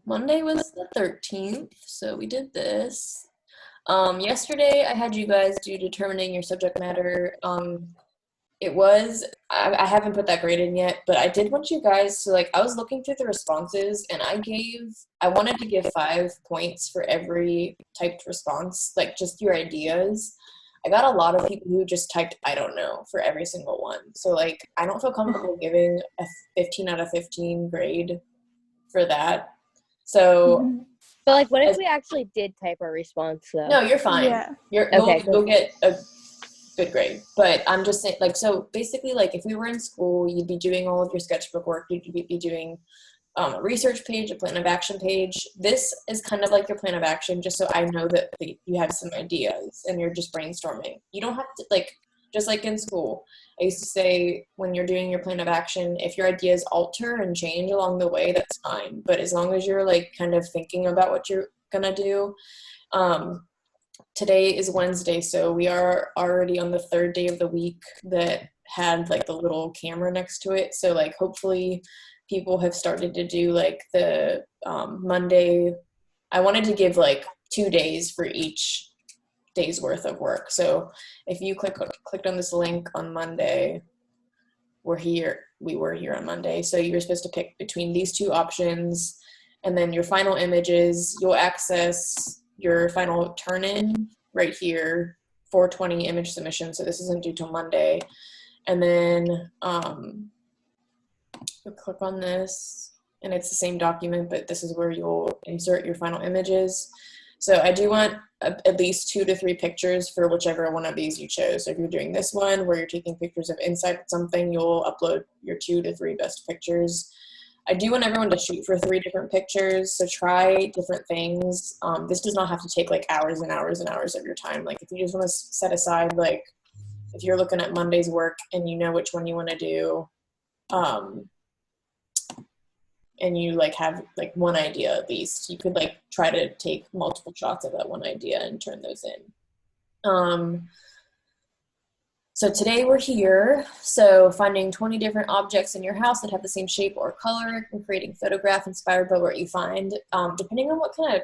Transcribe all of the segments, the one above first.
Monday was the 13th, so we did this. Yesterday I had you guys do determining your subject matter. I haven't put that grade in yet, but I did want you guys to I was looking through the responses and I wanted to give 5 points for every typed response, like just your ideas. I got a lot of people who just typed "I don't know" for every single one. So I don't feel comfortable giving a 15 out of 15 grade for that. So But what if we actually did type our response though? No, you're fine. Yeah. You'll get a good grade. But I'm just saying, so basically, if we were in school, you'd be doing all of your sketchbook work. You'd be doing a research page, a plan of action page. This is kind of like your plan of action, just so I know that you have some ideas and you're just brainstorming. You don't have to, just like in school, I used to say when you're doing your plan of action, if your ideas alter and change along the way, that's fine. But as long as you're kind of thinking about what you're gonna do. Today is Wednesday, so we are already on the third day of the week that had the little camera next to it. So hopefully people have started to do the Monday. I wanted to give 2 days for each day's worth of work. So if you clicked on this link on Monday, we were here on Monday. So you were supposed to pick between these two options, and then your final images, you'll access your final turn-in right here, 420 image submission. So this isn't due till Monday. And then you'll click on this, and it's the same document, but this is where you'll insert your final images. So I do want at least 2 to 3 pictures for whichever one of these you chose. So if you're doing this one where you're taking pictures of inside something, you'll upload your 2 to 3 best pictures. I do want everyone to shoot for 3 different pictures, so try different things. This does not have to take hours and hours and hours of your time. If you just want to set aside, if you're looking at Monday's work and you know which one you want to do, and you have one idea at least, you could try to take multiple shots of that one idea and turn those in. So today we're here, so finding 20 different objects in your house that have the same shape or color and creating photograph inspired by what you find. Depending on what kind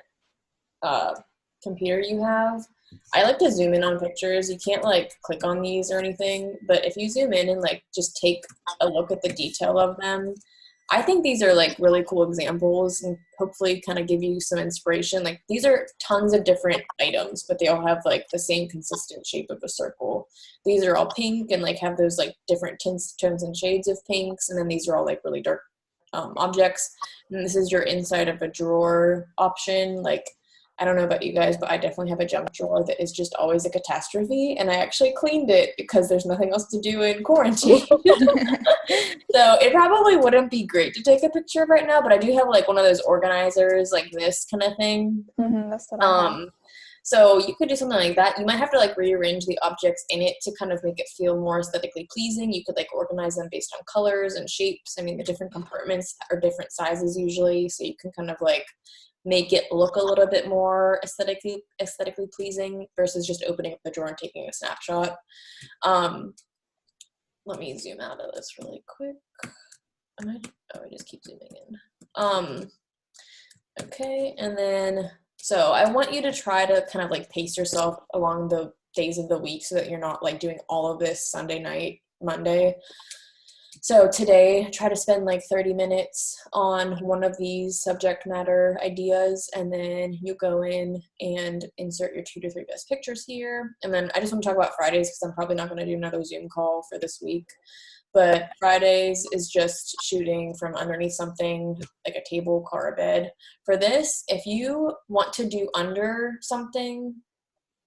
of computer you have, I like to zoom in on pictures. You can't click on these or anything, but if you zoom in and just take a look at the detail of them, I think these are really cool examples and hopefully kind of give you some inspiration. These are tons of different items, but they all have the same consistent shape of a circle. These are all pink and have those different tones and shades of pinks. And then these are all really dark objects. And this is your inside of a drawer option. I don't know about you guys, but I definitely have a junk drawer that is just always a catastrophe. And I actually cleaned it because there's nothing else to do in quarantine. So it probably wouldn't be great to take a picture of right now, but I do have one of those organizers, this kind of thing. That's what I have. So you could do something like that. You might have to rearrange the objects in it to kind of make it feel more aesthetically pleasing. You could organize them based on colors and shapes. I mean, the different compartments are different sizes usually, so you can kind of make it look a little bit more aesthetically pleasing versus just opening up the drawer and taking a snapshot. Let me zoom out of this really quick. I just keep zooming in. Okay, and then, so I want you to try to kind of pace yourself along the days of the week so that you're not doing all of this Sunday night, Monday. So today, try to spend 30 minutes on one of these subject matter ideas, and then you go in and insert your 2 to 3 best pictures here. And then I just want to talk about Fridays because I'm probably not going to do another Zoom call for this week. But Fridays is just shooting from underneath something like a table, car, or bed. For this, if you want to do under something,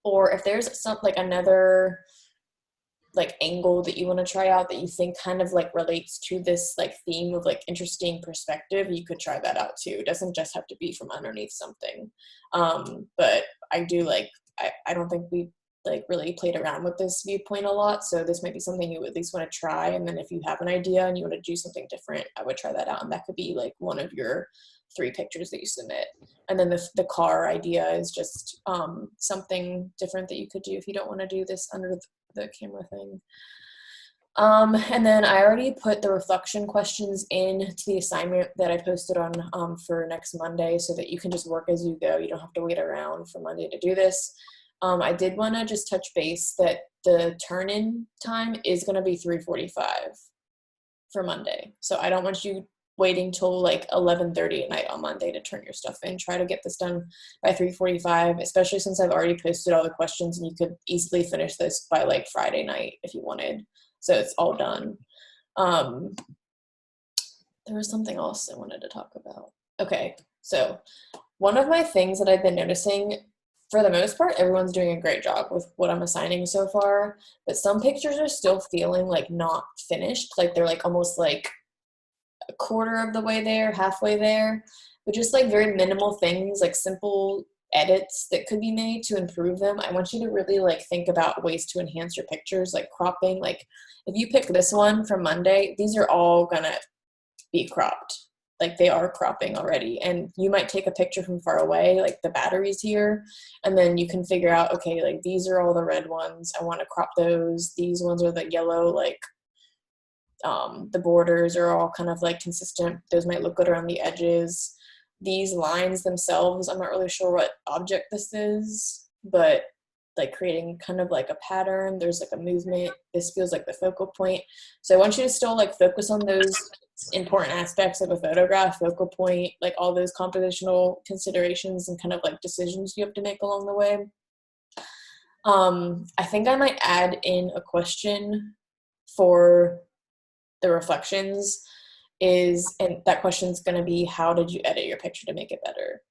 or if there's another angle that you want to try out that you think kind of relates to this theme of interesting perspective, you could try that out too. It doesn't just have to be from underneath something. But I do I don't think we really played around with this viewpoint a lot, so this might be something you at least want to try. And then if you have an idea and you want to do something different, I would try that out, and that could be one of your 3 pictures that you submit. And then the car idea is just something different that you could do if you don't want to do this under the camera thing. And then I already put the reflection questions in to the assignment that I posted on for next Monday so that you can just work as you go. You don't have to wait around for Monday to do this. I did want to just touch base that the turn-in time is going to be 3:45 for Monday. So I don't want you waiting till like 11:30 at night on Monday to turn your stuff in. Try to get this done by 3:45, especially since I've already posted all the questions and you could easily finish this by like Friday night if you wanted. So it's all done. There was something else I wanted to talk about. Okay, so one of my things that I've been noticing, for the most part, everyone's doing a great job with what I'm assigning so far, but some pictures are still feeling like not finished, like they're like almost like a quarter of the way there, halfway there, but just like very minimal things, like simple edits that could be made to improve them. I want you to really like think about ways to enhance your pictures, like cropping. Like if you pick this one from Monday, these are all gonna be cropped. Like they are cropping already, and you might take a picture from far away, like the battery's here, and then you can figure out, okay, like these are all the red ones, I want to crop those. These ones are the yellow, like the borders are all kind of like consistent. Those might look good around the edges. These lines themselves, I'm not really sure what object this is, but like creating kind of like a pattern. There's like a movement. This feels like the focal point. So I want you to still like focus on those important aspects of a photograph, focal point, like all those compositional considerations and kind of like decisions you have to make along the way. I think I might add in a question for the reflections and that question's going to be, how did you edit your picture to make it better?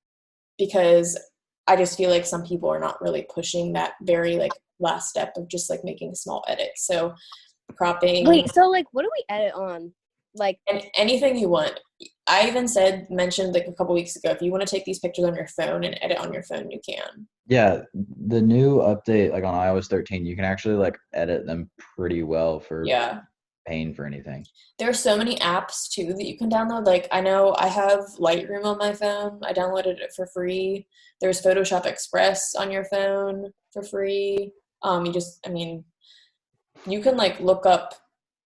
Because I just feel like some people are not really pushing that very like last step of just like making small edits. So cropping. Wait, so like what do we edit on? Like and anything you want. I even mentioned like a couple weeks ago, if you want to take these pictures on your phone and edit on your phone, you can. Yeah, the new update, like on iOS 13, you can actually like edit them pretty well for paying for anything. There are so many apps too that you can download. Like I know I have Lightroom on my phone. I downloaded it for free. There's Photoshop Express on your phone for free. You can like look up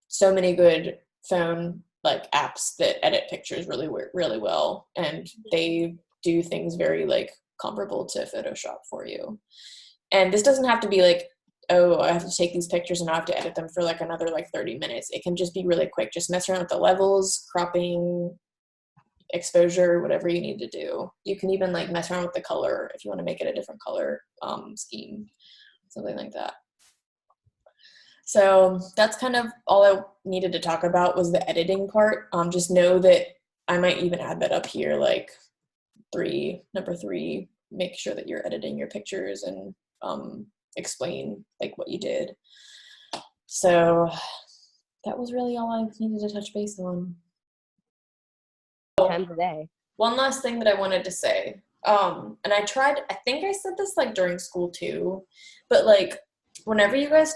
so many good phone like apps that edit pictures really well, and they do things very like comparable to Photoshop for you. And this doesn't have to be like, oh, I have to take these pictures and I have to edit them for like another like 30 minutes. It can just be really quick. Just mess around with the levels, cropping, exposure, whatever you need to do. You can even like mess around with the color if you want to make it a different color scheme, something like that. So that's kind of all I needed to talk about was the editing part. Just know that I might even add that up here, like number three, make sure that you're editing your pictures and explain like what you did. So that was really all I needed to touch base on. Time today. One last thing that I wanted to say, and I think I said this like during school too, but like whenever you guys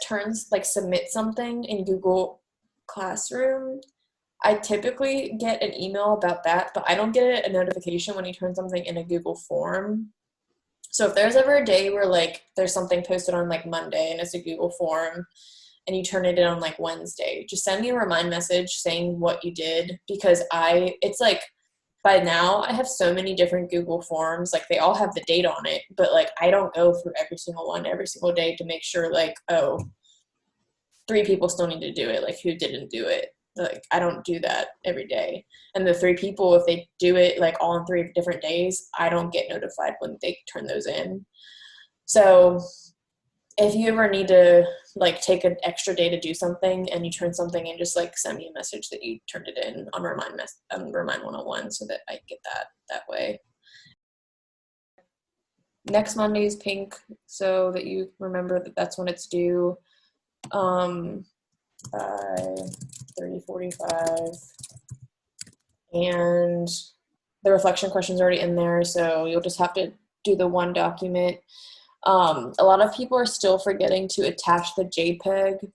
submit something in Google Classroom, I typically get an email about that, but I don't get a notification when you turn something in a Google form. So if there's ever a day where like there's something posted on like Monday and it's a Google form and you turn it in on like Wednesday, just send me a remind message saying what you did, because it's like by now I have so many different Google forms, like they all have the date on it, but like I don't go through every single one every single day to make sure like, oh, 3 people still need to do it, like who didn't do it. Like I don't do that every day. And the 3 people, if they do it like all on 3 different days, I don't get notified when they turn those in. So if you ever need to like take an extra day to do something and you turn something in, just like send me a message that you turned it in on Remind 101 so that I get that way. Next Monday is pink, so that you remember that that's when it's due. 30:45, and the reflection question's already in there, so you'll just have to do the one document. A lot of people are still forgetting to attach the JPEG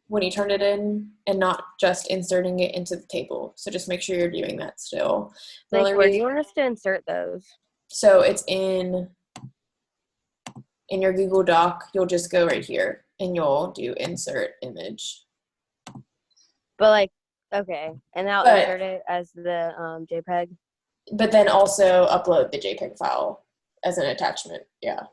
when you turn it in and not just inserting it into the table. So just make sure you're doing that still. Like, where do you want us to insert those? So it's in your Google Doc. You'll just go right here. and you'll do insert image. But like, okay, and I'll insert it as the JPEG. But then also upload the JPEG file as an attachment. Yeah.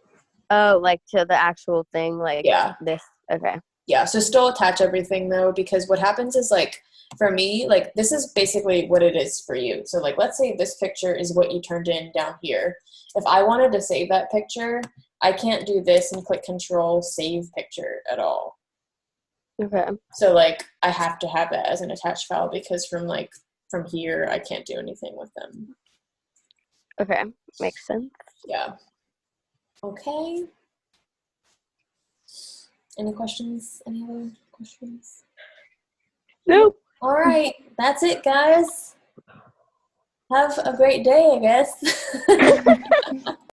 Oh, like to the actual thing, like this. Okay. Yeah, so still attach everything though, because what happens is like, for me, like this is basically what it is for you. So like, let's say this picture is what you turned in down here. If I wanted to save that picture, I can't do this and click Control Save Picture at all. Okay. So like, I have to have that as an attached file because from here, I can't do anything with them. Okay, makes sense. Yeah. Okay. Any questions? Any other questions? Nope. All right. That's it, guys. Have a great day, I guess.